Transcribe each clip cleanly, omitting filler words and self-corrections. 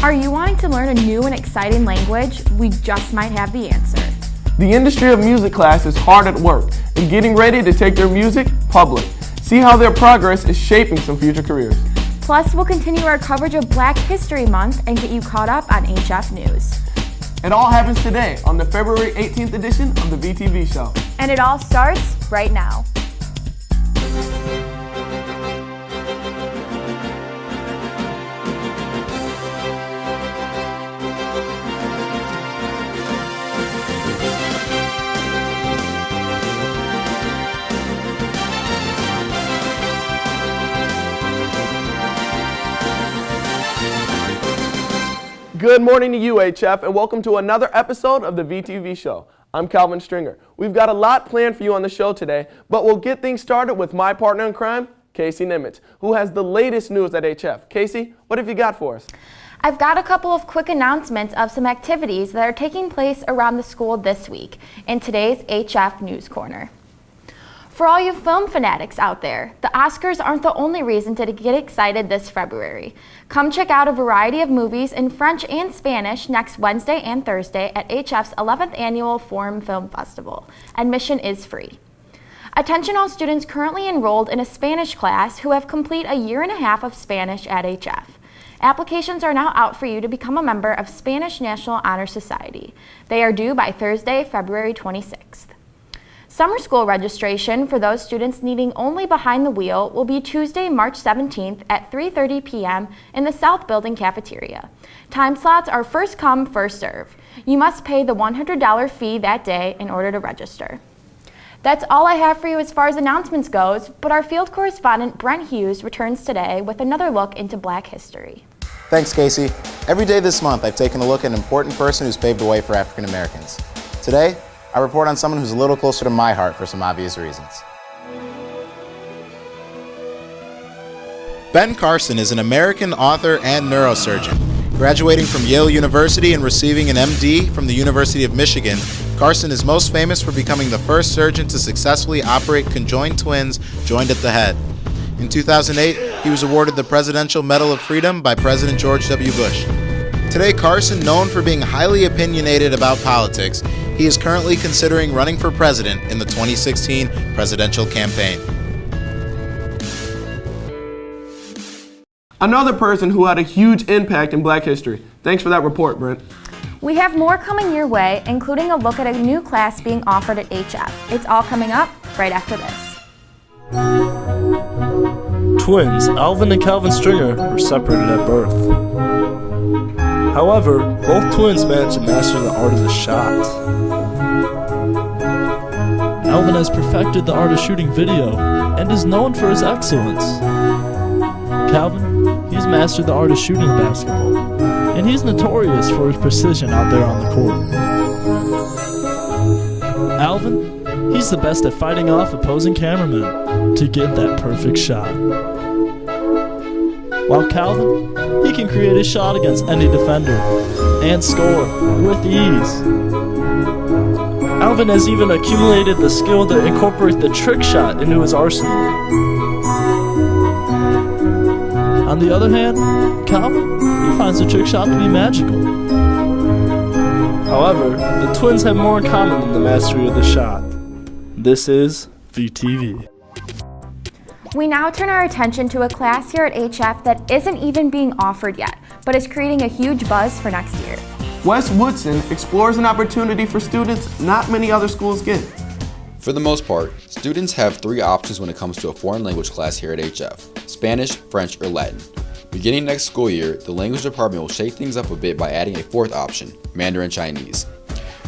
Are you wanting to learn a new and exciting language? We just might have the answer. The industry of music class is hard at work and getting ready to take their music public. See how their progress is shaping some future careers. Plus, we'll continue our coverage of Black History Month and get you caught up on HF News. It all happens today on the February 18th edition of the VTV Show. And it all starts right now. Good morning to you, HF, and welcome to another episode of the VTV Show. I'm Calvin Stringer. We've got a lot planned for you on the show today, but we'll get things started with my partner in crime, Casey Nimitz, who has the latest news at HF. Casey, what have you got for us? I've got a couple of quick announcements of some activities that are taking place around the school this week in today's HF News Corner. For all you film fanatics out there, the Oscars aren't the only reason to get excited this February. Come check out a variety of movies in French and Spanish next Wednesday and Thursday at HF's 11th Annual Forum Film Festival. Admission is free. Attention all students currently enrolled in a Spanish class who have complete a year and a half of Spanish at HF. Applications are now out for you to become a member of Spanish National Honor Society. They are due by Thursday, February 26th. Summer school registration for those students needing only behind the wheel will be Tuesday, March 17th at 3:30 p.m. in the South Building cafeteria. Time slots are first come, first serve. You must pay the $100 fee that day in order to register. That's all I have for you as far as announcements goes, but our field correspondent Brent Hughes returns today with another look into Black history. Thanks, Casey. Every day this month, I've taken a look at an important person who's paved the way for African Americans. Today, I report on someone who's a little closer to my heart for some obvious reasons. Ben Carson is an American author and neurosurgeon. Graduating from Yale University and receiving an MD from the University of Michigan, Carson is most famous for becoming the first surgeon to successfully operate conjoined twins joined at the head. In 2008, he was awarded the Presidential Medal of Freedom by President George W. Bush. Today, Carson, known for being highly opinionated about politics, he is currently considering running for president in the 2016 presidential campaign. Another person who had a huge impact in Black history. Thanks for that report, Brent. We have more coming your way, including a look at a new class being offered at HF. It's all coming up right after this. Twins Alvin and Calvin Stringer were separated at birth. However, both twins managed to master the art of the shot. Alvin has perfected the art of shooting video and is known for his excellence. Calvin, he's mastered the art of shooting basketball, and he's notorious for his precision out there on the court. Alvin, he's the best at fighting off opposing cameramen to get that perfect shot. While Calvin, he can create a shot against any defender and score with ease. Alvin has even accumulated the skill to incorporate the trick shot into his arsenal. On the other hand, Calvin, he finds the trick shot to be magical. However, the twins have more in common than the mastery of the shot. This is VTV. We now turn our attention to a class here at HF that isn't even being offered yet, but is creating a huge buzz for next year. Wes Woodson explores an opportunity for students not many other schools get. For the most part, students have three options when it comes to a foreign language class here at HF: Spanish, French, or Latin. Beginning next school year, the language department will shake things up a bit by adding a fourth option, Mandarin Chinese.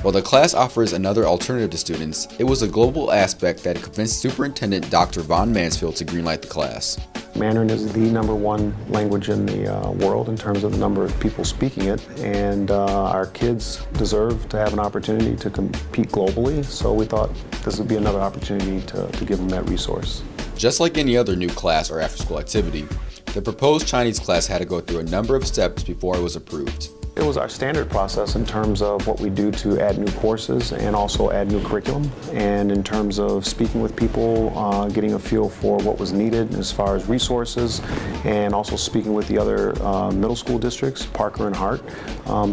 While the class offers another alternative to students, it was a global aspect that convinced Superintendent Dr. Von Mansfield to greenlight the class. Mandarin is the #1 language in the world in terms of the number of people speaking it, and our kids deserve to have an opportunity to compete globally, so we thought this would be another opportunity to give them that resource. Just like any other new class or after-school activity, the proposed Chinese class had to go through a number of steps before it was approved. It was our standard process in terms of what we do to add new courses and also add new curriculum, and in terms of speaking with people, getting a feel for what was needed as far as resources, and also speaking with the other middle school districts, Parker and Hart,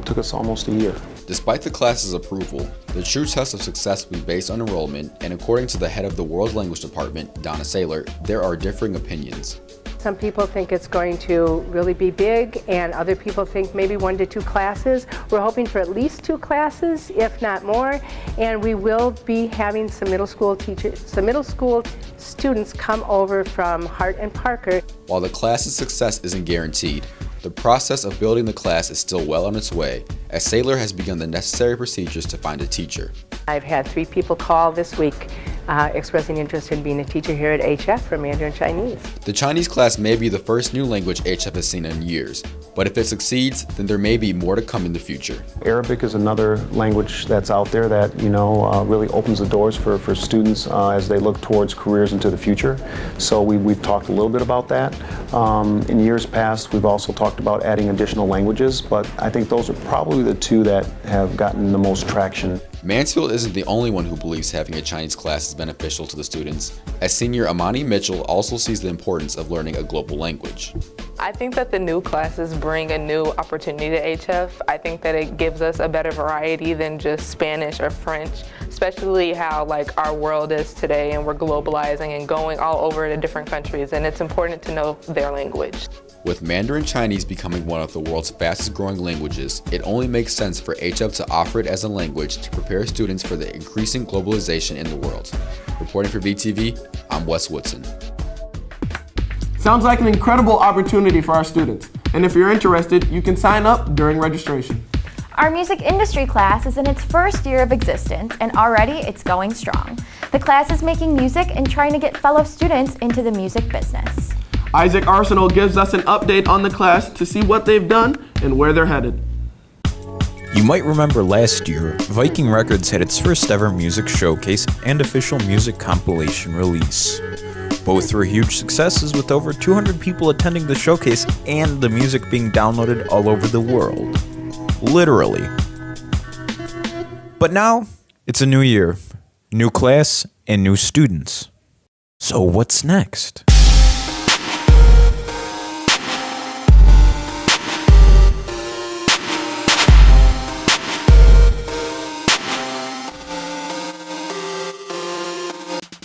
took us almost a year. Despite the class's approval, the true test of success will be based on enrollment, and according to the head of the World Language Department, Donna Saylor, there are differing opinions. Some people think it's going to really be big, and other people think maybe 1 to 2 classes. We're hoping for at least 2 classes, if not more, and we will be having some middle school students come over from Hart and Parker. While the class's success isn't guaranteed, the process of building the class is still well on its way, as Saylor has begun the necessary procedures to find a teacher. I've had 3 people call this week expressing interest in being a teacher here at HF for Mandarin Chinese. The Chinese class may be the first new language HF has seen in years, but if it succeeds, then there may be more to come in the future. Arabic is another language that's out there that really opens the doors for students as they look towards careers into the future. So we've talked a little bit about that. In years past, we've also talked about adding additional languages, but I think those are probably the 2 that have gotten the most traction. Mansfield isn't the only one who believes having a Chinese class is beneficial to the students, as senior Amani Mitchell also sees the importance of learning a global language. I think that the new classes bring a new opportunity to HF. I think that it gives us a better variety than just Spanish or French, especially how our world is today, and we're globalizing and going all over to different countries, and it's important to know their language. With Mandarin Chinese becoming one of the world's fastest growing languages, it only makes sense for HF to offer it as a language to prepare students for the increasing globalization in the world. Reporting for VTV, I'm Wes Woodson. Sounds like an incredible opportunity for our students. And if you're interested, you can sign up during registration. Our music industry class is in its first year of existence, and already it's going strong. The class is making music and trying to get fellow students into the music business. Isaac Arsenal gives us an update on the class to see what they've done and where they're headed. You might remember last year, Viking Records had its first ever music showcase and official music compilation release. Both were huge successes, with over 200 people attending the showcase and the music being downloaded all over the world. Literally. But now, it's a new year, new class, and new students. So what's next?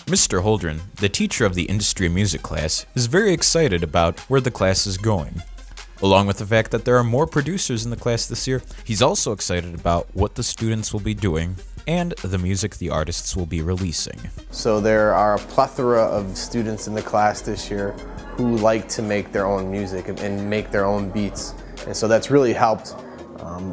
Mr. Holdren, the teacher of the industry music class, is very excited about where the class is going. Along with the fact that there are more producers in the class this year, he's also excited about what the students will be doing and the music the artists will be releasing. So there are a plethora of students in the class this year who like to make their own music and make their own beats. And so that's really helped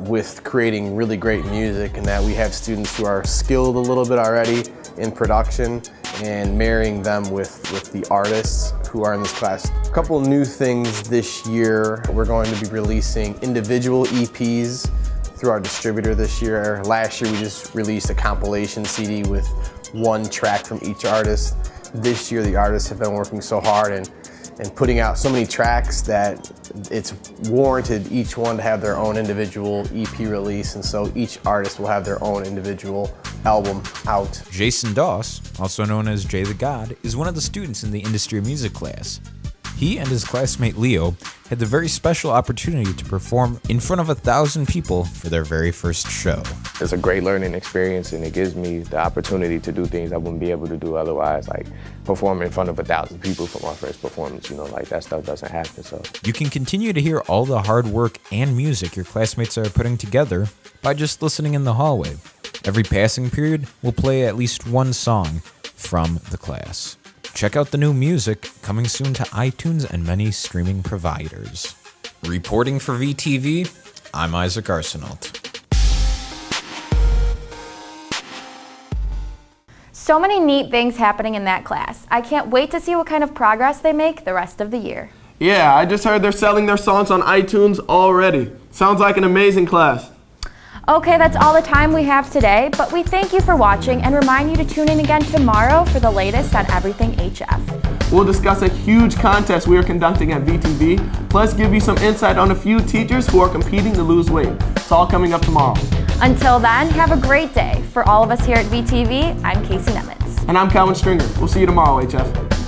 with creating really great music, and that we have students who are skilled a little bit already in production and marrying them with the artists who are in this class. A couple new things this year. We're going to be releasing individual EPs through our distributor this year. Last year we just released a compilation CD with 1 track from each artist. This year the artists have been working so hard and putting out so many tracks that it's warranted each one to have their own individual EP release, and so each artist will have their own individual album out. Jason Doss, also known as Jay the God, is one of the students in the industry music class. He and his classmate Leo had the very special opportunity to perform in front of 1,000 people for their very first show. It's a great learning experience, and it gives me the opportunity to do things I wouldn't be able to do otherwise, like perform in front of 1,000 people for my first performance. That stuff doesn't happen. So you can continue to hear all the hard work and music your classmates are putting together by just listening in the hallway. Every passing period will play at least 1 song from the class. Check out the new music, coming soon to iTunes and many streaming providers. Reporting for VTV, I'm Isaac Arsenault. So many neat things happening in that class. I can't wait to see what kind of progress they make the rest of the year. Yeah, I just heard they're selling their songs on iTunes already. Sounds like an amazing class. Okay, that's all the time we have today, but we thank you for watching and remind you to tune in again tomorrow for the latest on everything HF. We'll discuss a huge contest we are conducting at VTV, plus give you some insight on a few teachers who are competing to lose weight. It's all coming up tomorrow. Until then, have a great day. For all of us here at VTV, I'm Casey Nemitz. And I'm Calvin Stringer. We'll see you tomorrow, HF.